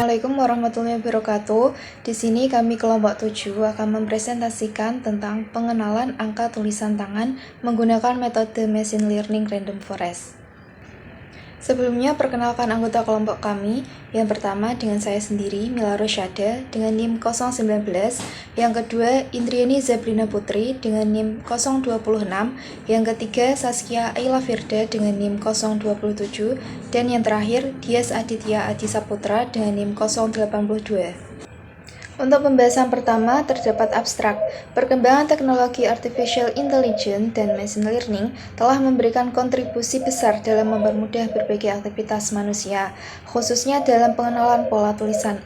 Assalamualaikum warahmatullahi wabarakatuh. Di sini kami kelompok 7 akan mempresentasikan tentang pengenalan angka tulisan tangan menggunakan metode machine learning random forest. Sebelumnya, perkenalkan anggota kelompok kami. Yang pertama dengan saya sendiri, Mila Rosyada dengan NIM 019. Yang kedua, Indriani Zabrina Putri dengan NIM 026. Yang ketiga, Saskia Ayla Firda dengan NIM 027. Dan yang terakhir, Dias Aditya Adi Saputra dengan NIM 082. Untuk pembahasan pertama, terdapat abstrak. Perkembangan teknologi artificial intelligence dan machine learning telah memberikan kontribusi besar dalam mempermudah berbagai aktivitas manusia, khususnya dalam pengenalan pola tulisan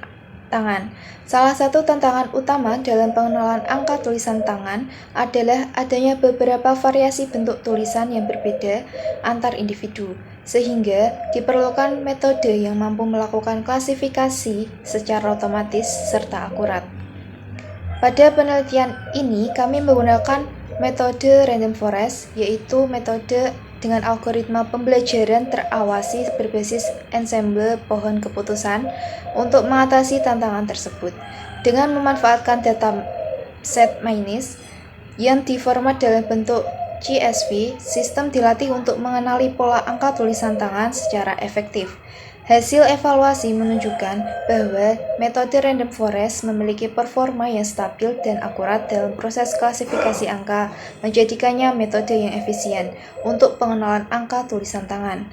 tangan. Salah satu tantangan utama dalam pengenalan angka tulisan tangan adalah adanya beberapa variasi bentuk tulisan yang berbeda antar individu, sehingga diperlukan metode yang mampu melakukan klasifikasi secara otomatis serta akurat. Pada penelitian ini, kami menggunakan metode random forest, yaitu metode dengan algoritma pembelajaran terawasi berbasis ensemble pohon keputusan untuk mengatasi tantangan tersebut. Dengan memanfaatkan data set MINIS yang diformat dalam bentuk CSV, sistem dilatih untuk mengenali pola angka tulisan tangan secara efektif. Hasil evaluasi menunjukkan bahwa metode random forest memiliki performa yang stabil dan akurat dalam proses klasifikasi angka, menjadikannya metode yang efisien untuk pengenalan angka tulisan tangan.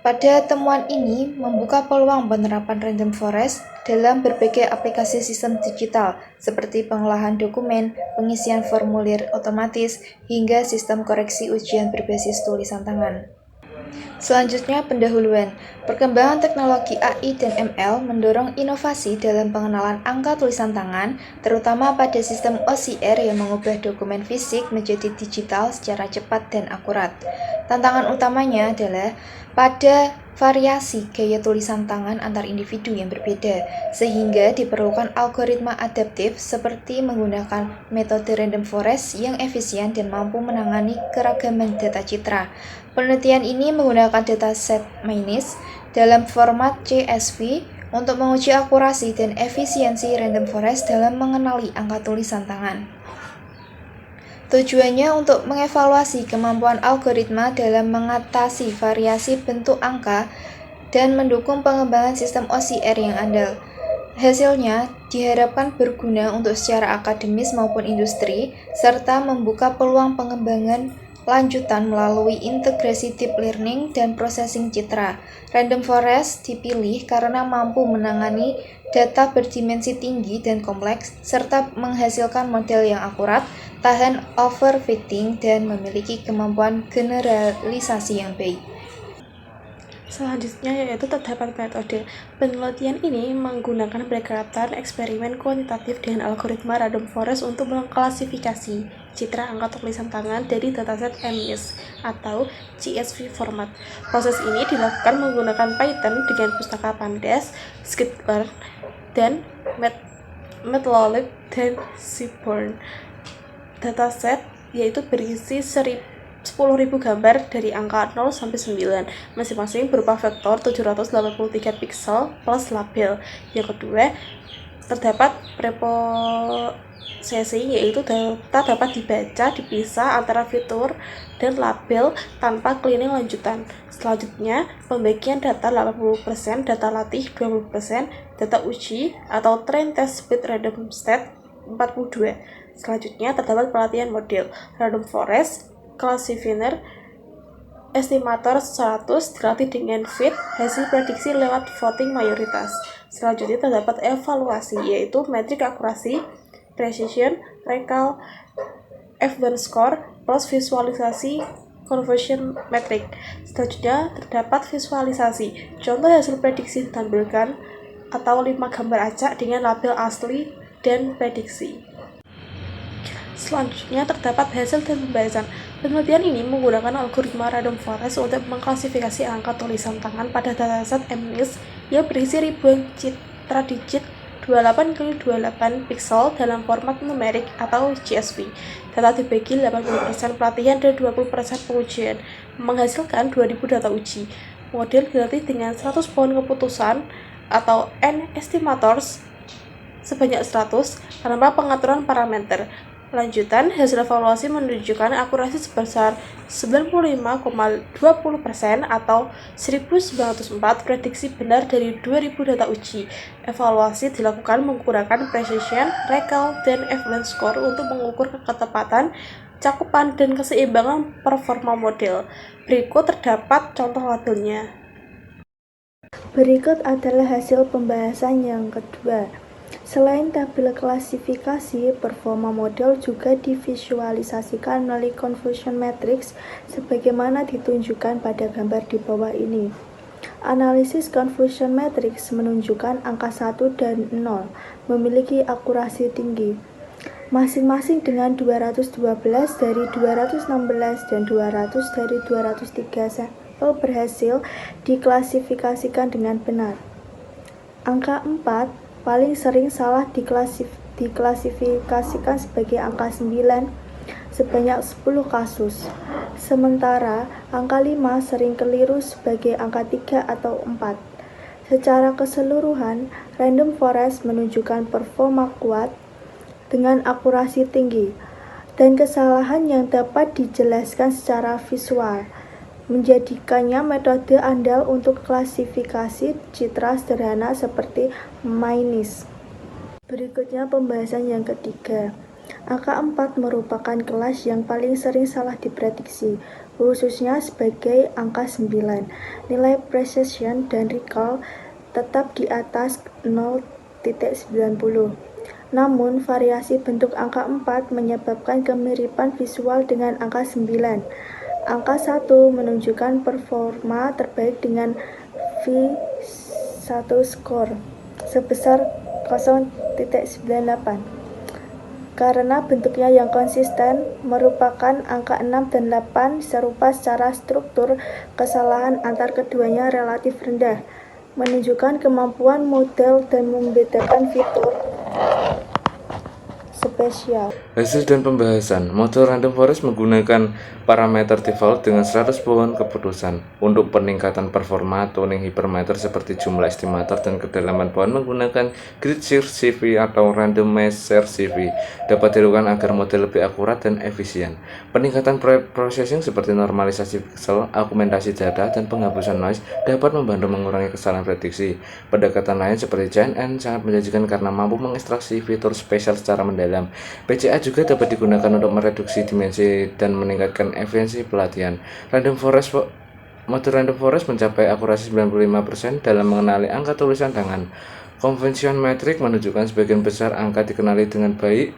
Pada temuan ini membuka peluang penerapan random forest dalam berbagai aplikasi sistem digital seperti pengolahan dokumen, pengisian formulir otomatis, hingga sistem koreksi ujian berbasis tulisan tangan. Selanjutnya, pendahuluan. Perkembangan teknologi AI dan ML mendorong inovasi dalam pengenalan angka tulisan tangan, terutama pada sistem OCR yang mengubah dokumen fisik menjadi digital secara cepat dan akurat. Tantangan utamanya adalah pada variasi gaya tulisan tangan antar individu yang berbeda, sehingga diperlukan algoritma adaptif seperti menggunakan metode random forest yang efisien dan mampu menangani keragaman data citra. Penelitian ini menggunakan dataset MINIS dalam format CSV untuk menguji akurasi dan efisiensi random forest dalam mengenali angka tulisan tangan. Tujuannya untuk mengevaluasi kemampuan algoritma dalam mengatasi variasi bentuk angka dan mendukung pengembangan sistem OCR yang andal. Hasilnya diharapkan berguna untuk secara akademis maupun industri, serta membuka peluang pengembangan lanjutan melalui integrasi deep learning dan processing citra. Random forest dipilih karena mampu menangani data berdimensi tinggi dan kompleks, serta menghasilkan model yang akurat, tahan overfitting, dan memiliki kemampuan generalisasi yang baik. Selanjutnya yaitu terdapat metode. Penelitian ini menggunakan pendekatan eksperimen kuantitatif dengan algoritma random forest untuk mengklasifikasi citra angka tulisan tangan dari dataset MIS atau CSV format. Proses ini dilakukan menggunakan Python dengan pustaka Pandas, Scikit-learn, dan Matplotlib dan Seaborn. Dataset yaitu berisi 10.000 gambar dari angka 0 sampai 9, masing-masing berupa vektor 783 pixel plus label. Yang kedua, terdapat preprocessing, yaitu data dapat dibaca, dipisah antara fitur dan label tanpa cleaning lanjutan. Selanjutnya, pembagian data 80%, data latih 20%, data uji atau train test speed random state 42. Selanjutnya, terdapat pelatihan model random forest classifier estimator 100 dilatih dengan fit hasil prediksi lewat voting mayoritas. Selanjutnya terdapat evaluasi, yaitu metrik akurasi, precision, recall, F1 score, plus visualisasi conversion metric. Selanjutnya terdapat visualisasi. Contoh hasil prediksi ditampilkan atau 5 gambar acak dengan label asli dan prediksi. Selanjutnya terdapat hasil dan pembahasan. Penelitian ini menggunakan algoritma random forest untuk mengklasifikasi angka tulisan tangan pada dataset MIS yang berisi ribuan citra digit 28x28 pixel dalam format numerik atau CSV. Data dibagi 80% pelatihan dan 20% pengujian, menghasilkan 2000 data uji. Model dilatih dengan 100 pohon keputusan atau N estimators sebanyak 100 tanpa pengaturan parameter. Lanjutan, hasil evaluasi menunjukkan akurasi sebesar 95,20% atau 1904 prediksi benar dari 2000 data uji. Evaluasi dilakukan menggunakan precision, recall, dan evidence score untuk mengukur ketepatan, cakupan, dan keseimbangan performa model. Berikut terdapat contoh labelnya. Berikut adalah hasil pembahasan yang kedua. Selain tabel klasifikasi, performa model juga divisualisasikan melalui confusion matrix sebagaimana ditunjukkan pada gambar di bawah ini. Analisis confusion matrix menunjukkan angka 1 dan 0 memiliki akurasi tinggi, masing-masing dengan 212 dari 216 dan 200 dari 203 sampel berhasil diklasifikasikan dengan benar. Angka 4 paling sering salah diklasifikasikan sebagai angka 9 sebanyak 10 kasus. Sementara angka 5 sering keliru sebagai angka 3 atau 4. Secara keseluruhan, random forest menunjukkan performa kuat dengan akurasi tinggi dan kesalahan yang dapat dijelaskan secara visual, menjadikannya metode andal untuk klasifikasi citra sederhana seperti MNIST. Berikutnya pembahasan yang ketiga. Angka 4 merupakan kelas yang paling sering salah diprediksi, khususnya sebagai angka 9. Nilai precision dan recall tetap di atas 0,90. Namun, variasi bentuk angka 4 menyebabkan kemiripan visual dengan angka 9. Angka 1 menunjukkan performa terbaik dengan V1 score sebesar 0,98. Karena bentuknya yang konsisten, merupakan angka 6 dan 8 serupa secara struktur, kesalahan antar keduanya relatif rendah, menunjukkan kemampuan model dan membedakan fitur spesial. Hasil dan pembahasan. Model random forest menggunakan parameter default dengan 100 pohon keputusan. Untuk peningkatan performa, tuning hypermeter seperti jumlah estimator dan kedalaman pohon menggunakan grid search CV atau randomizer CV dapat dilakukan agar model lebih akurat dan efisien. Peningkatan processing seperti normalisasi pixel, augmentasi data, dan penghapusan noise dapat membantu mengurangi kesalahan prediksi. Pendekatan lain seperti GNN sangat menjanjikan karena mampu mengekstraksi fitur spesial secara mendalam. PCA juga dapat digunakan untuk mereduksi dimensi dan meningkatkan efisiensi pelatihan. Model random forest mencapai akurasi 95% dalam mengenali angka tulisan tangan. Confusion matrix menunjukkan sebagian besar angka dikenali dengan baik.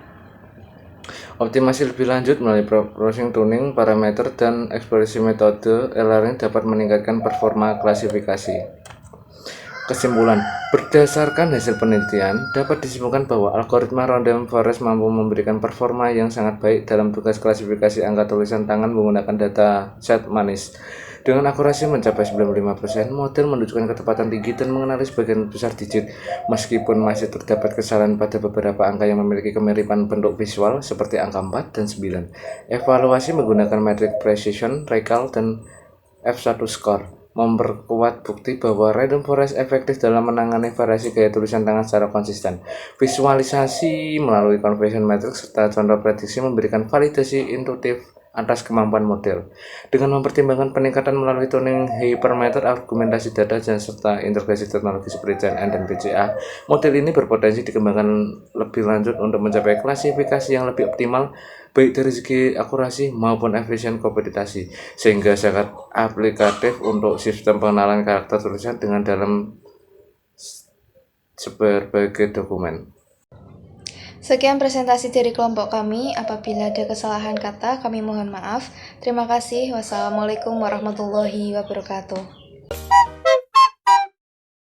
Optimasi lebih lanjut melalui processing tuning, parameter, dan eksplorasi metode e-learning dapat meningkatkan performa klasifikasi. Kesimpulan, berdasarkan hasil penelitian, dapat disimpulkan bahwa algoritma random forest mampu memberikan performa yang sangat baik dalam tugas klasifikasi angka tulisan tangan menggunakan data set MNIST. Dengan akurasi mencapai 95%, model menunjukkan ketepatan tinggi dan mengenali sebagian besar digit, meskipun masih terdapat kesalahan pada beberapa angka yang memiliki kemiripan bentuk visual seperti angka 4 dan 9. Evaluasi menggunakan metrik precision, recall, dan F1 score memperkuat bukti bahwa random forest efektif dalam menangani variasi gaya tulisan tangan secara konsisten. Visualisasi melalui confusion matrix serta contoh prediksi memberikan validasi intuitif atas kemampuan model. Dengan mempertimbangkan peningkatan melalui tuning hypermeter, argumentasi data, dan serta integrasi teknologi seperti GNN dan PCA, model ini berpotensi dikembangkan lebih lanjut untuk mencapai klasifikasi yang lebih optimal baik dari segi akurasi maupun efisien komputasi, sehingga sangat aplikatif untuk sistem pengenalan karakter tulisan dengan dalam berbagai dokumen. Sekian presentasi dari kelompok kami. Apabila ada kesalahan kata, kami mohon maaf. Terima kasih. Wassalamualaikum warahmatullahi wabarakatuh.